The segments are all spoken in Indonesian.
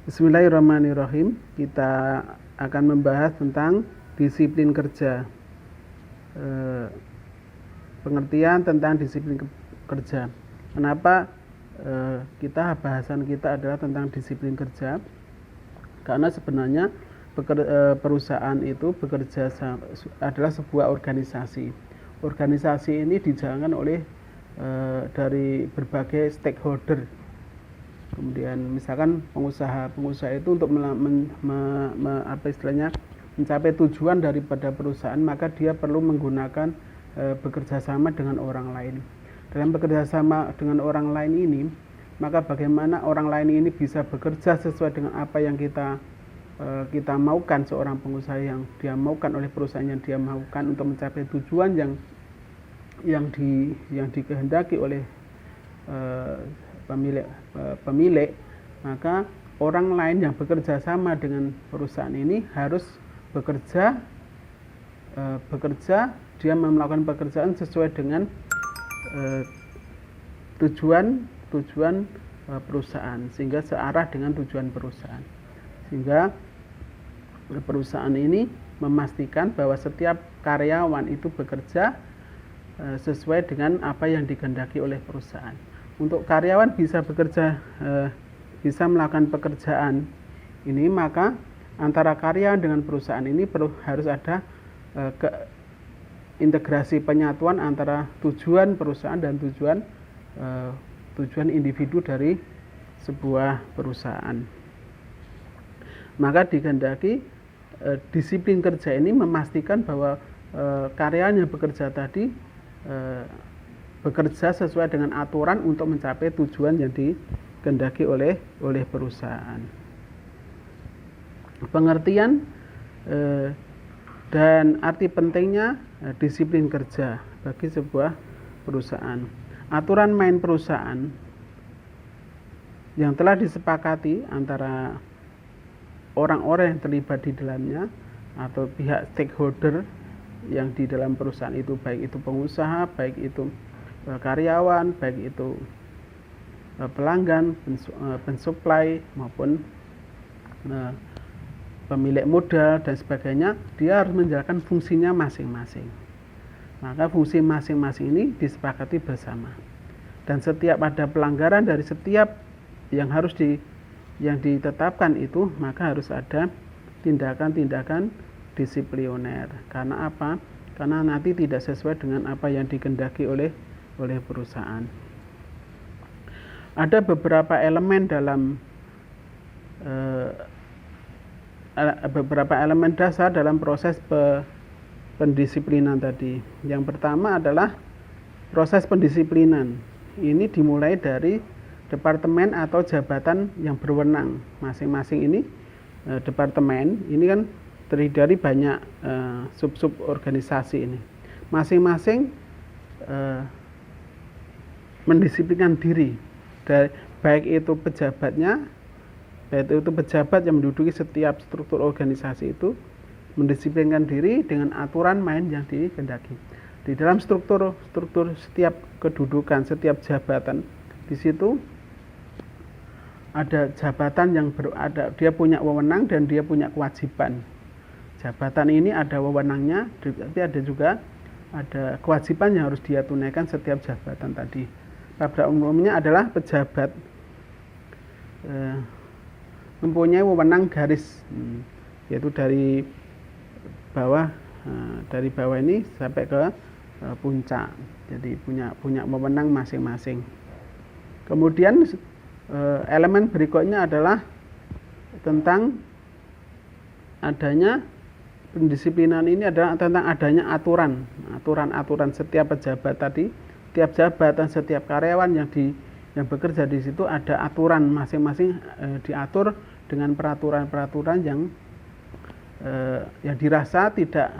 Bismillahirrahmanirrahim. Kita akan membahas tentang disiplin kerja. Pengertian tentang disiplin kerja. Kenapa bahasan kita adalah tentang disiplin kerja? Karena sebenarnya perusahaan itu bekerja adalah sebuah organisasi. Organisasi ini dijalankan oleh dari berbagai stakeholder. Kemudian misalkan pengusaha itu untuk mencapai tujuan daripada perusahaan, maka dia perlu menggunakan bekerja sama dengan orang lain. Dalam bekerja sama dengan orang lain ini, maka bagaimana orang lain ini bisa bekerja sesuai dengan apa yang kita maukan, seorang pengusaha yang dia maukan oleh perusahaan yang dia maukan untuk mencapai tujuan yang dikehendaki oleh pemilik, maka orang lain yang bekerja sama dengan perusahaan ini harus bekerja, dia melakukan pekerjaan sesuai dengan tujuan perusahaan, sehingga searah dengan tujuan perusahaan, sehingga perusahaan ini memastikan bahwa setiap karyawan itu bekerja sesuai dengan apa yang dikehendaki oleh perusahaan. Untuk karyawan bisa bekerja, bisa melakukan pekerjaan ini, maka antara karyawan dengan perusahaan ini harus ada integrasi, penyatuan antara tujuan perusahaan dan tujuan individu dari sebuah perusahaan. Maka dikehendaki disiplin kerja ini memastikan bahwa karyawan yang bekerja tadi bekerja sesuai dengan aturan untuk mencapai tujuan yang dikehendaki oleh perusahaan. Pengertian dan arti pentingnya disiplin kerja bagi sebuah perusahaan. Aturan main perusahaan yang telah disepakati antara orang-orang yang terlibat di dalamnya atau pihak stakeholder yang di dalam perusahaan itu, baik itu pengusaha, baik itu karyawan, baik itu pelanggan, pensuplai maupun pemilik modal dan sebagainya, dia harus menjalankan fungsinya masing-masing. Maka fungsi masing-masing ini disepakati bersama. Dan setiap ada pelanggaran dari setiap yang ditetapkan itu, maka harus ada tindakan-tindakan disipliner. Karena apa? Karena nanti tidak sesuai dengan apa yang dikehendaki oleh perusahaan. Ada beberapa elemen dasar dalam proses pendisiplinan tadi. Yang pertama adalah proses pendisiplinan. Ini dimulai dari departemen atau jabatan yang berwenang. Masing-masing ini departemen ini kan terdiri dari banyak sub-sub organisasi ini. Masing-masing mendisiplinkan diri, baik itu pejabat yang menduduki setiap struktur organisasi itu mendisiplinkan diri dengan aturan main yang dikehendaki. Di dalam struktur setiap kedudukan, setiap jabatan, di situ ada jabatan yang dia punya wewenang dan dia punya kewajiban. Jabatan ini ada wewenangnya, tapi ada juga kewajiban yang harus dia tunaikan setiap jabatan tadi. Pada umumnya adalah pejabat mempunyai wewenang garis, yaitu dari bawah ini sampai ke puncak. Jadi punya wewenang masing-masing. Kemudian elemen berikutnya adalah tentang adanya pendisiplinan ini adalah tentang adanya aturan setiap pejabat tadi, setiap jabatan, setiap karyawan yang bekerja di situ ada aturan masing-masing, diatur dengan peraturan-peraturan yang dirasa tidak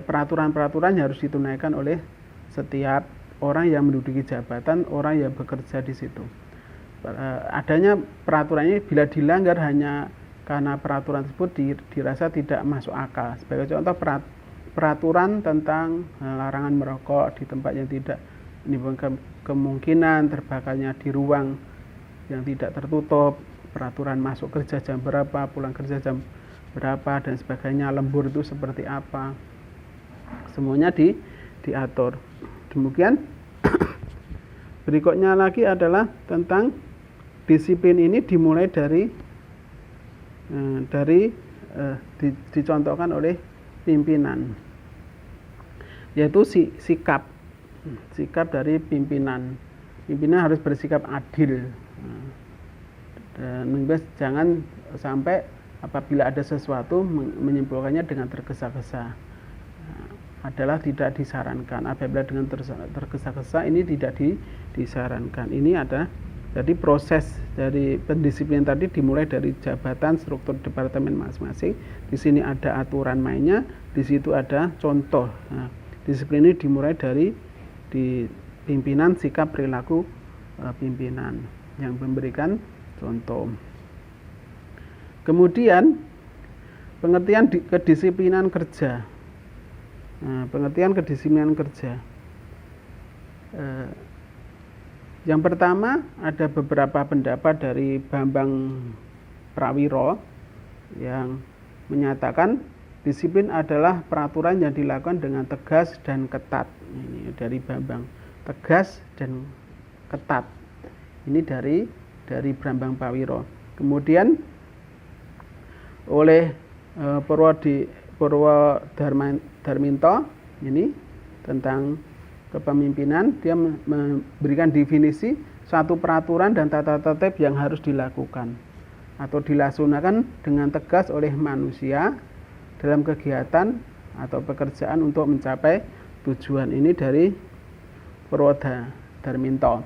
peraturan-peraturan yang harus ditunaikan oleh setiap orang yang menduduki jabatan, orang yang bekerja di situ. Adanya peraturan ini bila dilanggar hanya karena peraturan tersebut dirasa tidak masuk akal. Sebagai contoh, peraturan tentang larangan merokok di tempat yang tidak menimbulkan kemungkinan terbakarnya di ruang yang tidak tertutup, peraturan masuk kerja jam berapa, pulang kerja jam berapa dan sebagainya, lembur itu seperti apa, semuanya diatur. Demikian. Berikutnya lagi adalah tentang disiplin ini dimulai dicontohkan oleh pimpinan, yaitu sikap dari pimpinan. Pimpinan harus bersikap adil, dan jangan sampai apabila ada sesuatu menyimpulkannya dengan tergesa-gesa, adalah tidak disarankan. Apabila dengan tergesa-gesa ini tidak disarankan. Ini ada, jadi proses dari pendisiplinan tadi dimulai dari jabatan, struktur departemen masing-masing. Di sini ada aturan mainnya, di situ ada contoh. Nah, disiplin ini dimulai dari di pimpinan, sikap perilaku pimpinan yang memberikan contoh. Kemudian pengertian kedisiplinan kerja. Nah, pengertian kedisiplinan kerja. Yang pertama, ada beberapa pendapat dari Bambang Prawiro yang menyatakan disiplin adalah peraturan yang dilakukan dengan tegas dan ketat. Ini dari Bambang, tegas dan ketat. Ini dari Bambang Prawiro. Kemudian oleh Purwo Darminto ini tentang kepemimpinan, dia memberikan definisi suatu peraturan dan tata tertib yang harus dilakukan atau dilaksanakan dengan tegas oleh manusia dalam kegiatan atau pekerjaan untuk mencapai tujuan. Ini dari Purwo Darminto.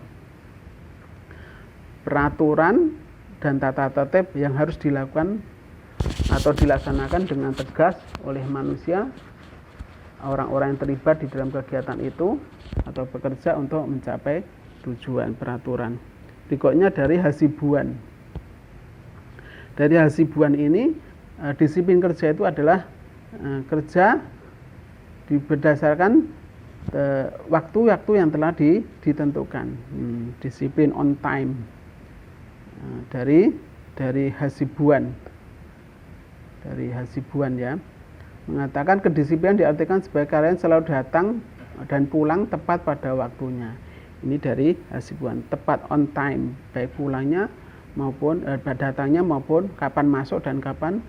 Peraturan dan tata tertib yang harus dilakukan atau dilaksanakan dengan tegas oleh manusia, orang-orang yang terlibat di dalam kegiatan itu atau bekerja untuk mencapai tujuan peraturan. Berikutnya dari Hasibuan. Dari Hasibuan ini, disiplin kerja itu adalah kerja berdasarkan waktu-waktu yang telah ditentukan. Disiplin on time. Dari Hasibuan. Dari Hasibuan ya, mengatakan kedisiplinan diartikan sebagai karya yang selalu datang dan pulang tepat pada waktunya. Ini dari Hasibuan, tepat on time, baik pulangnya maupun datangnya maupun kapan masuk dan kapan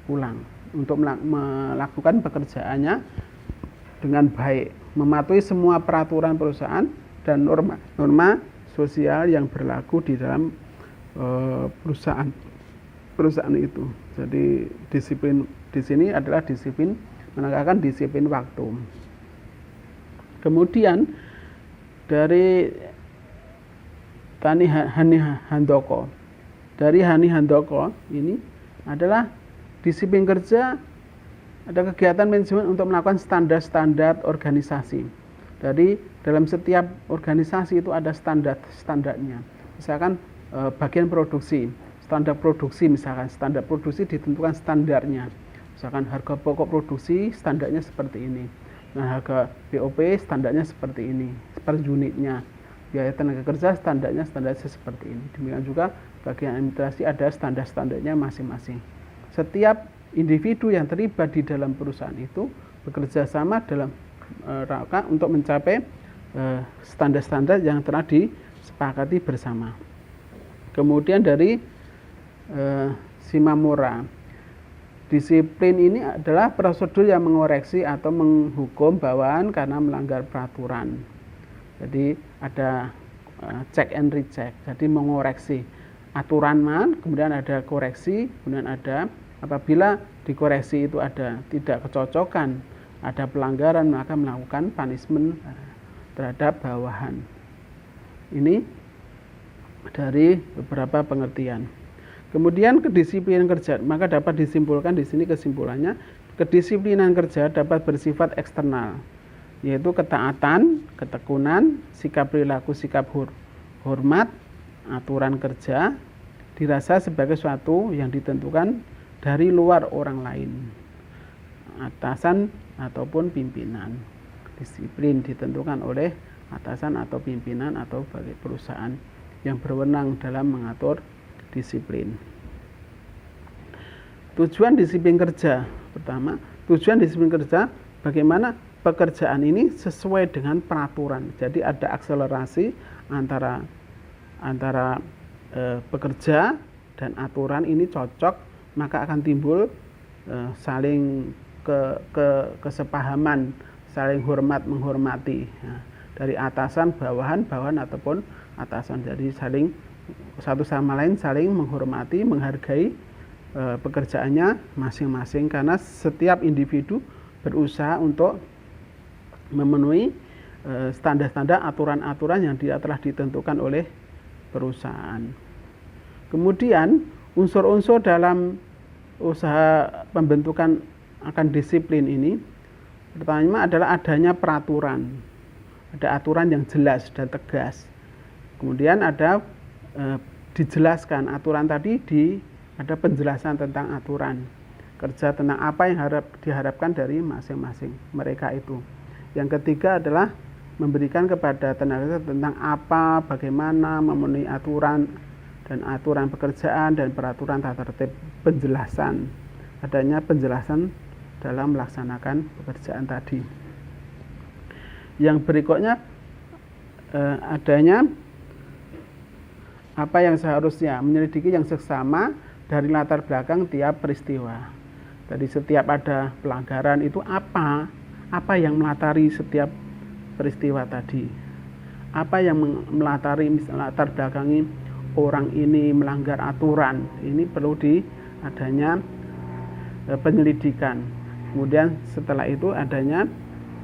pulang, untuk melakukan pekerjaannya dengan baik, mematuhi semua peraturan perusahaan dan norma sosial yang berlaku di dalam perusahaan itu. Jadi disiplin di sini adalah disiplin, menegakkan disiplin waktu. Kemudian dari Hani Handoko. Dari Hani Handoko ini adalah disiplin kerja, ada kegiatan manajemen untuk melakukan standar-standar organisasi. Jadi dalam setiap organisasi itu ada standarnya. Misalkan bagian produksi, standar produksi, misalkan standar produksi ditentukan standarnya. Misalkan harga pokok produksi standarnya seperti ini. Nah, harga BOP standarnya seperti ini per unitnya. Biaya tenaga kerja standarnya seperti ini. Demikian juga bagian administrasi ada standarnya masing-masing. Setiap individu yang terlibat di dalam perusahaan itu bekerja sama dalam rangka untuk mencapai standar-standar yang telah disepakati bersama. Kemudian dari Shimamura, disiplin ini adalah prosedur yang mengoreksi atau menghukum bawahan karena melanggar peraturan. Jadi ada check and recheck, jadi mengoreksi aturan kemudian ada koreksi, kemudian ada apabila dikoreksi itu ada tidak kecocokan, ada pelanggaran, maka melakukan punishment terhadap bawahan. Ini dari beberapa pengertian. Kemudian kedisiplinan kerja, maka dapat disimpulkan di sini kesimpulannya, kedisiplinan kerja dapat bersifat eksternal, yaitu ketaatan, ketekunan, sikap perilaku, sikap hormat, aturan kerja, dirasa sebagai suatu yang ditentukan dari luar orang lain, atasan ataupun pimpinan. Disiplin ditentukan oleh atasan atau pimpinan atau bagi perusahaan yang berwenang dalam mengatur disiplin. Tujuan disiplin kerja. Pertama, tujuan disiplin kerja bagaimana pekerjaan ini sesuai dengan peraturan. Jadi ada akselerasi antara pekerja dan aturan ini cocok, maka akan timbul saling kesepahaman, saling hormat menghormati. Nah, dari atasan, bawahan ataupun atasan. Jadi saling satu sama lain saling menghormati, menghargai pekerjaannya masing-masing, karena setiap individu berusaha untuk memenuhi standar-standar aturan-aturan yang telah ditentukan oleh perusahaan. Kemudian unsur-unsur dalam usaha pembentukan akan disiplin ini, pertama adalah adanya peraturan, ada aturan yang jelas dan tegas. Kemudian ada dijelaskan aturan tadi, ada penjelasan tentang aturan kerja, tentang apa yang diharapkan dari masing-masing mereka itu. Yang ketiga adalah memberikan kepada tenaga kerja tentang apa, bagaimana memenuhi aturan dan aturan pekerjaan dan peraturan tata tertib, penjelasan, adanya penjelasan dalam melaksanakan pekerjaan tadi. Yang berikutnya adanya apa yang seharusnya, menyelidiki yang seksama dari latar belakang tiap peristiwa. Jadi setiap ada pelanggaran itu apa yang melatari setiap peristiwa tadi, apa yang melatari, misalnya latar belakangi orang ini melanggar aturan, ini perlu adanya penyelidikan. Kemudian setelah itu adanya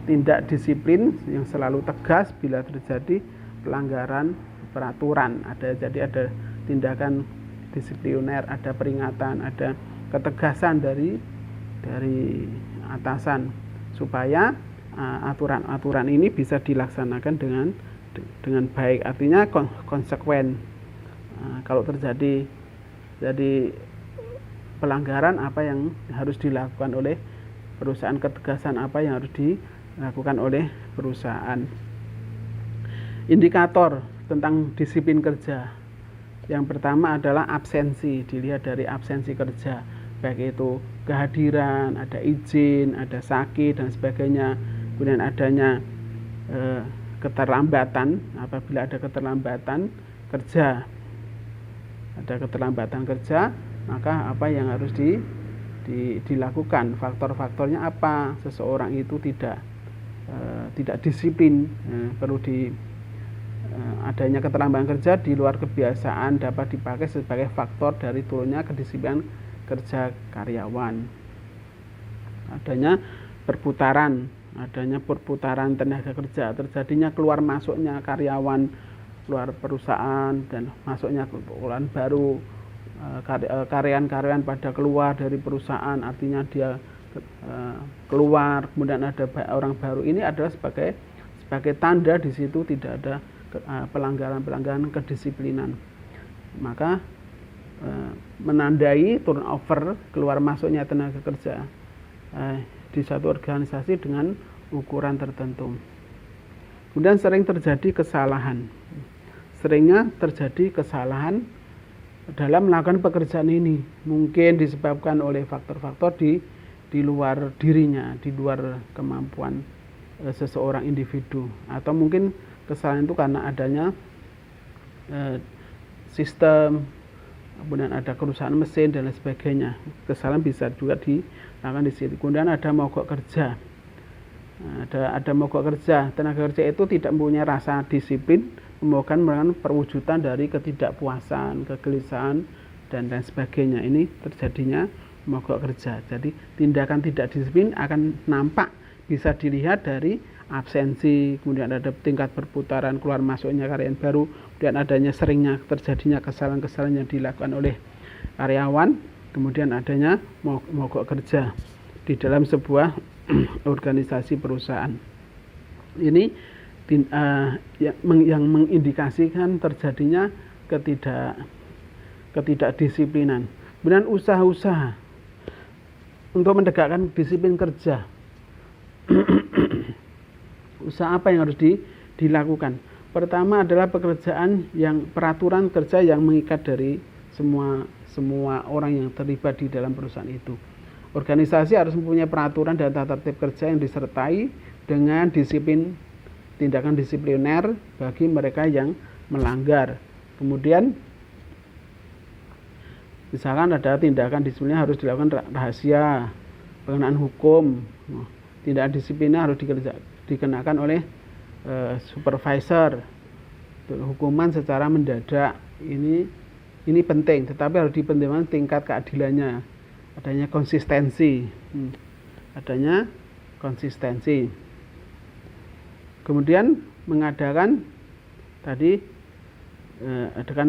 tindak disiplin yang selalu tegas bila terjadi pelanggaran peraturan. Jadi ada tindakan disipliner, ada peringatan, ada ketegasan dari atasan supaya aturan-aturan ini bisa dilaksanakan dengan baik, artinya konsekuen. Kalau terjadi pelanggaran, apa yang harus dilakukan oleh perusahaan, ketegasan apa yang harus dilakukan oleh perusahaan. Indikator tentang disiplin kerja. Yang pertama adalah absensi, dilihat dari absensi kerja, baik itu kehadiran, ada izin, ada sakit dan sebagainya. Kemudian adanya keterlambatan, apabila ada keterlambatan kerja, maka apa yang harus dilakukan, faktor-faktornya apa, seseorang itu tidak disiplin, perlu adanya keterlambatan kerja di luar kebiasaan dapat dipakai sebagai faktor dari turunnya kedisiplinan kerja karyawan. Adanya perputaran tenaga kerja, terjadinya keluar masuknya karyawan keluar perusahaan dan masuknya keluaran baru, karyawan pada keluar dari perusahaan, artinya dia keluar, kemudian ada orang baru. Ini adalah sebagai tanda di situ tidak ada pelanggaran kedisiplinan. Maka menandai turnover, keluar masuknya tenaga kerja di satu organisasi dengan ukuran tertentu. Kemudian seringnya terjadi kesalahan dalam melakukan pekerjaan ini, mungkin disebabkan oleh faktor-faktor di luar dirinya, di luar kemampuan seseorang individu, atau mungkin kesalahan itu karena adanya sistem, kemudian ada kerusakan mesin dan lain sebagainya. Kesalahan bisa juga dilakukan di situ. Kemudian ada mogok kerja. Ada mogok kerja. Tenaga kerja itu tidak mempunyai rasa disiplin, merupakan perwujudan dari ketidakpuasan, kegelisahan dan lain sebagainya. Ini terjadinya mogok kerja. Jadi tindakan tidak disiplin akan nampak, bisa dilihat dari absensi, kemudian ada tingkat perputaran keluar masuknya karyawan baru, kemudian adanya seringnya terjadinya kesalahan-kesalahan yang dilakukan oleh karyawan, kemudian adanya mogok kerja di dalam sebuah organisasi perusahaan. Ini yang mengindikasikan terjadinya ketidakdisiplinan. Kemudian usaha-usaha untuk menegakkan disiplin kerja. Usaha apa yang harus dilakukan? Pertama adalah peraturan kerja yang mengikat dari semua orang yang terlibat di dalam perusahaan itu. Organisasi harus mempunyai peraturan dan tata tertib kerja yang disertai dengan tindakan disipliner bagi mereka yang melanggar. Kemudian misalkan ada tindakan disipliner harus dilakukan rahasia, pengenaan hukum. Tindakan disipliner harus dikenakan oleh supervisor. Hukuman secara mendadak ini penting, tetapi harus dipertimbangkan tingkat keadilannya. Adanya konsistensi. Kemudian mengadakan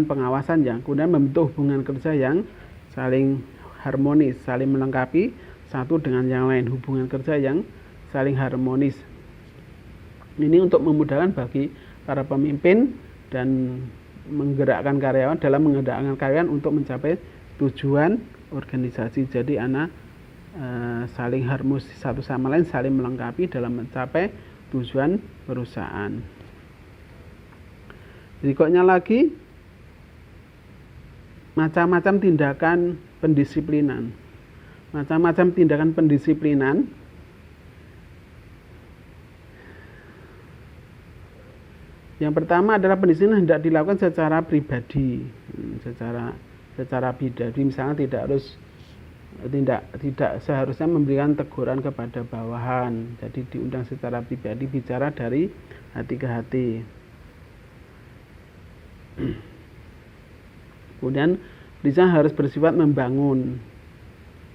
pengawasan yang kemudian membentuk hubungan kerja yang saling harmonis, saling melengkapi satu dengan yang lain, hubungan kerja yang saling harmonis. Ini untuk memudahkan bagi para pemimpin dan menggerakkan karyawan dalam mengendalikan karyawan untuk mencapai tujuan organisasi. Jadi saling harmonis satu sama lain, saling melengkapi dalam mencapai tujuan perusahaan. Berikutnya lagi, macam-macam tindakan pendisiplinan. Macam-macam tindakan pendisiplinan yang pertama adalah pendisiplinan hendak dilakukan secara pribadi, secara pribadi. Misalnya tidak seharusnya memberikan teguran kepada bawahan. Jadi diundang secara pribadi, bicara dari hati ke hati. Kemudian pendisiplinan harus bersifat membangun.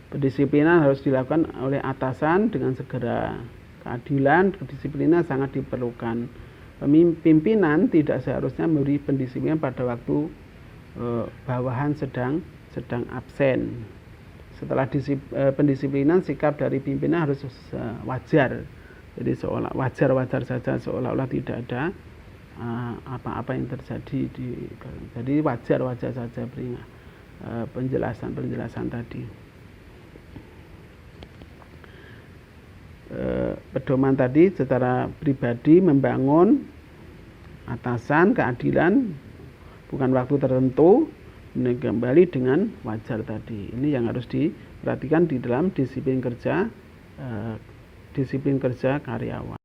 Pendisiplinan harus dilakukan oleh atasan dengan segera. Keadilan, kedisiplinan sangat diperlukan. Pimpinan tidak seharusnya memberi pendisiplinan pada waktu bawahan sedang absen. Setelah pendisiplinan, sikap dari pimpinan harus wajar. Jadi wajar saja, seolah-olah tidak ada apa-apa yang terjadi. Jadi wajar saja penjelasan tadi. Pedoman tadi secara pribadi membangun, atasan, keadilan, bukan waktu tertentu, kembali dengan wajar tadi. Ini yang harus diperhatikan di dalam disiplin kerja karyawan.